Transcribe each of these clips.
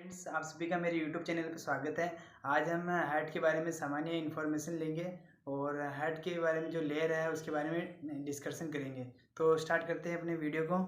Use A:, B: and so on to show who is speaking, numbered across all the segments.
A: Friends, आप सभी का मेरे यूट्यूब चैनल पर स्वागत है। आज हम हार्ट के बारे में सामान्य इन्फॉर्मेशन लेंगे और हार्ट के बारे में जो लेयर है उसके बारे में डिस्कशन करेंगे। तो स्टार्ट करते हैं अपने वीडियो को।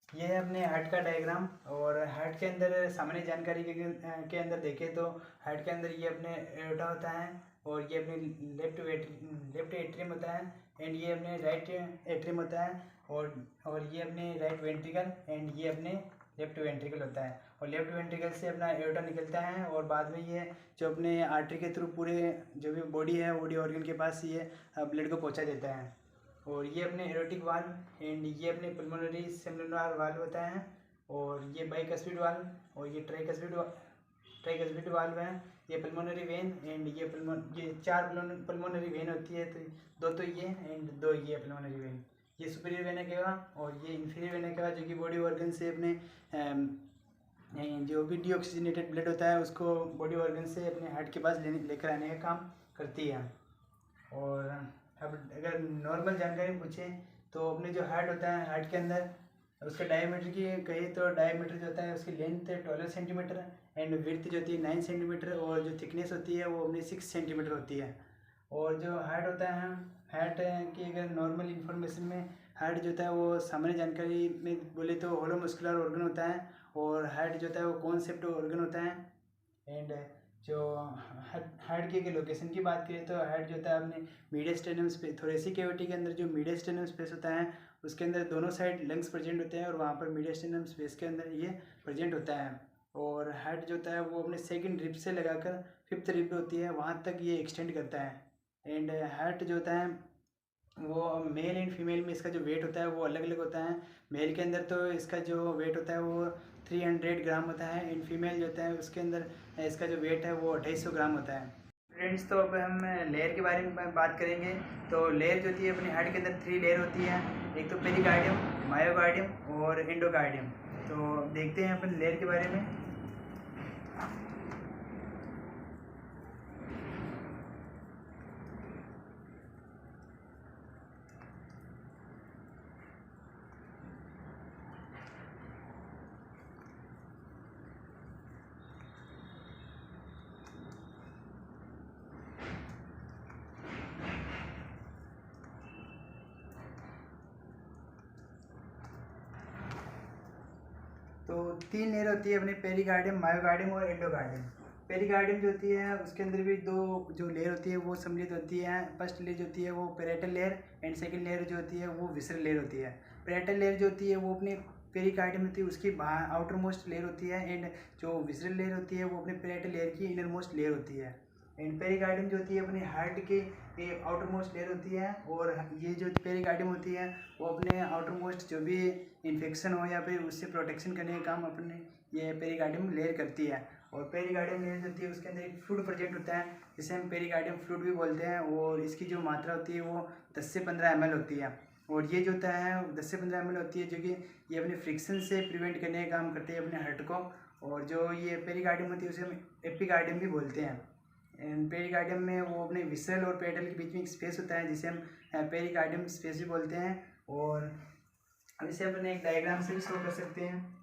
A: यह है अपने हार्ट का डायग्राम। और हार्ट के अंदर सामान्य जानकारी के अंदर देखें तो हार्ट के अंदर ये अपने एओर्टा होता है और ये अपने लेफ्ट एट्रियम होता है एंड ये अपने राइट एट्रियम होता है और ये अपने राइट वेंट्रिकल एंड ये अपने लेफ्ट वेंट्रिकल होता है। और लेफ्ट वेंट्रिकल से अपना एओर्टा निकलता है और बाद में ये जो अपने आर्टरी के थ्रू पूरे जो भी बॉडी है बॉडी ऑर्गन के पास ये ब्लड को पहुंचा देता है। और ये अपने एरोटिक वाल्व एंड ये अपने पल्मोनरी सेलुलर वाल्व होता है और ये बाइकस्पिड वाल्व और ये ट्राइकस्पिड वाल्व है। ये पल्मोनरी वेन एंड ये चार पल्मोनरी वेन होती है, तो दो तो ये एंड दो ये पल्मोनरी वेन। ये सुपीरियर वेना केवा और ये इन्फीरियर वेना केवा जो कि बॉडी ऑर्गन से अपने जो भी डीऑक्सीजनेटेड ब्लड होता है उसको बॉडी ऑर्गन से अपने हार्ट के पास लेकर आने का काम करती है। और अब अगर नॉर्मल जानकारी पूछें तो अपने जो हार्ट होता है हार्ट के अंदर उसका डायमीटर की कहीं तो डायमीटर जो होता है उसकी लेंथ 12 सेंटीमीटर एंड विड्थ जो होती है 9 सेंटीमीटर और जो थिकनेस होती है वो अपनी 6 सेंटीमीटर होती है। और जो हार्ट होता है हार्ट की अगर नॉर्मल इन्फॉर्मेशन में हार्ट जो होता है वो सामान्य जानकारी में बोले तो होलो मस्कुलर ऑर्गन होता है और हार्ट जो होता है वो कॉन्सेप्ट ऑर्गन होता है। एंड जो हार्ट की लोकेशन की बात करें तो हार्ट जो होता है अपने मीडियस्टेनम स्पेस थोरेसिक कैविटी के अंदर जो मीडियस्टेनम स्पेस होता है उसके अंदर दोनों साइड लंग्स प्रेजेंट होते हैं और वहाँ पर मीडियस्टेनम स्पेस के अंदर ये प्रेजेंट होता है। और हार्ट जो होता है वो अपने सेकंड रिब से लगाकर फिफ्थ रिब होती है वहाँ तक ये एक्सटेंड करता है। एंड हार्ट जो होता है वो मेल एंड फीमेल में इसका जो वेट होता है वो अलग अलग होता है। मेल के अंदर तो इसका जो वेट होता है वो 300 ग्राम होता है एंड फीमेल जो होता है उसके अंदर इसका जो वेट है वो 250 ग्राम होता है। फ्रेंड्स, तो अब हम लेयर के बारे में बात करेंगे। तो लेयर जो होती है अपने हार्ट के अंदर 3 लेयर होती है, एक तो पेरिकार्डियम, मायोकार्डियम और एंडोकार्डियम। तो देखते हैं अपन लेयर के बारे में। तो 3 लेयर होती है अपने पेरिकार्डियम, मायोकार्डियम और एंडोकार्डियम। पेरिकार्डियम जो होती है उसके अंदर भी दो जो लेयर होती है वो सम्मिलित होती है। फर्स्ट लेयर जो होती है वो parietal layer and second layer जो होती है वो विसरल लेयर होती है। पेराइटल लेयर जो होती है वो अपने पेरिकार्डियम होती है उसकी आउटर मोस्ट लेयर होती है एंड जो विसरल लेयर होती है वो अपने पेराइटल लेयर की इनर मोस्ट लेयर होती है। एंड पेरिकार्डियम जो होती है अपने हार्ट के आउटर मोस्ट लेयर होती है और ये जो पेरिकार्डियम होती है वो अपने आउटर मोस्ट जो भी इन्फेक्शन हो या फिर उससे प्रोटेक्शन करने का काम अपने ये पेरिकार्डियम लेयर करती है। और पेरिकार्डियम लेयर जो होती है उसके अंदर एक फ्लूइड प्रेजेंट होता है जिसे हम पेरिकार्डियम फ्लूइड भी बोलते हैं और इसकी जो मात्रा होती है वो 10 से 15 ml होती है। और ये जो होता है 10 से 15 ml होती है जो कि ये अपने फ्रिक्शन से प्रिवेंट करने का काम करते हैं अपने हार्ट को। और जो ये पेरिकार्डियम होती है उसे हम एपिकार्डियम भी बोलते हैं। पेरिकार्डियम में वो अपने विसरल और पेटल के बीच में एक स्पेस होता है जिसे हम पेरिकार्डियम स्पेस भी बोलते हैं। और अब इसे अपने एक डायग्राम से भी शो कर सकते हैं।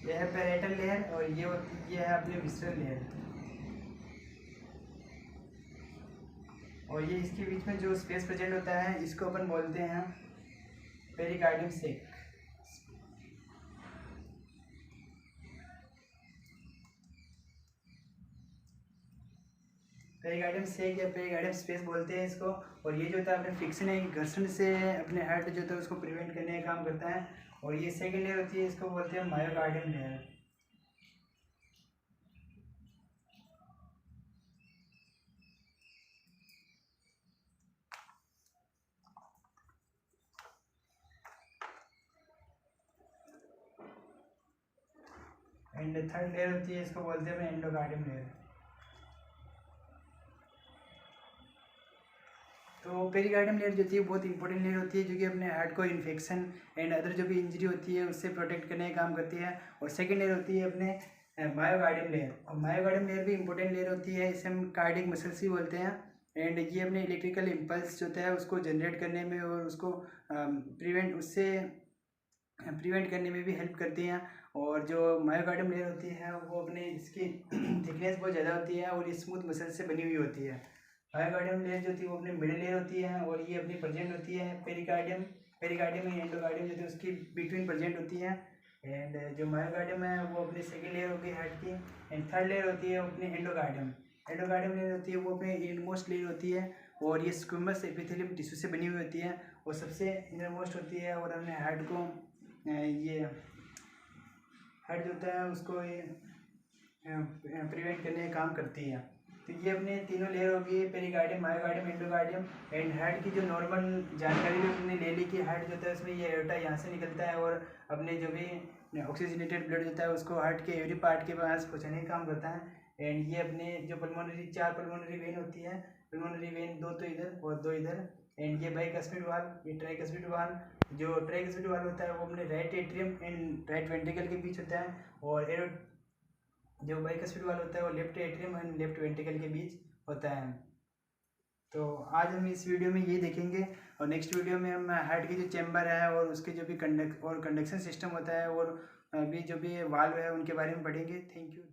A: यह है पेराइटल लेयर और ये है अपने विसरल लेयर। और ये इसके बीच में जो स्पेस प्रेजेंट होता है इसको अपन बोलते हैं पेरिकार्डियम सेक। पेरिकार्डियम सेक या पेरिकार्डियम स्पेस बोलते हैं इसको। और ये जो होता है अपने फ्रिक्शन है घर्षण से अपने हार्ट जो होता है उसको प्रिवेंट करने का काम करता है। और ये सेकंड लेयर होती है इसको बोलते हैं myocardium layer. And and third layer होती है, इसको बोलते हैं अपने एंडोकार्डियम लेयर। तो पेरिकार्डियम लेयर जो होती है बहुत इंपॉर्टेंट लेयर होती है, जो कि अपने हार्ट को इन्फेक्शन एंड अदर जो भी इंजरी होती है उससे प्रोटेक्ट करने का काम करती है। और सेकेंड लेयर होती है अपने मायोकार्डियम लेयर। और मायोकार्डियम लेयर भी इंपॉर्टेंट लेयर होती है, इसे हम कार्डियक मसल्स भी बोलते हैं। एंड ये अपने इलेक्ट्रिकल इम्पल्स जो होता है उसको जनरेट करने में और उसको प्रिवेंट करने में भी हेल्प करती हैं। और जो मायोकार्डियम लेयर होती है वो अपने इसकी थिकनेस बहुत ज़्यादा होती है और स्मूथ मसल से बनी हुई होती है। मायोकार्डियम लेयर जो होती है वो अपनी मिडिल लेयर होती है और ये अपनी प्रेजेंट होती है पेरिकार्डियम एंड एंडोकार्डियम जो होती है उसकी बिटवीन प्रेजेंट होती है। एंड जो मायोकार्डियम है वो अपनी सेकेंड लेयर होगी हार्ट की। एंड थर्ड लेयर होती है अपनी एंडोकार्डियम लेयर होती है वो अपने इनमोस्ट लेयर होती है और ये स्क्विमस एपिथेलियम टिश्यू से बनी हुई होती है और सबसे इनरमोस्ट होती है। और हमने हार्ट को ये हार्ट जो होता है उसको ये प्रिवेंट करने का काम करती है। तो ये अपने तीनों लेयर होगी, pericardium, myocardium, endocardium. And heart की जो नॉर्मल जानकारी भी अपने ले ली कि हार्ट जो होता है उसमें ये एओर्टा यहाँ से निकलता है और अपने जो भी ऑक्सीजनेटेड ब्लड होता है उसको हार्ट के एवरी पार्ट के पास पहुँचाने का काम करता है। एंड ये अपने जो चार पल्मोनरी वेन होती है, पल्मोनरी वेन दो तो इधर और दो इधर। एंड ये बाइकस्पिड वाल्व, ये ट्राइकस्पिड वाल्व। जो ट्राइकस्पिड वाल्व होता है वो अपने right atrium and right ventricle के बीच होता है और जो बाइकस्पिड वाल्व होता है वो left atrium and left ventricle के बीच होता है। तो आज हम इस वीडियो में यही देखेंगे और नेक्स्ट वीडियो में हम हार्ट की जो चैम्बर है और उसके जो भी कंडक्शन सिस्टम होता है और भी जो भी वाल्व है उनके बारे में पढ़ेंगे। Thank you.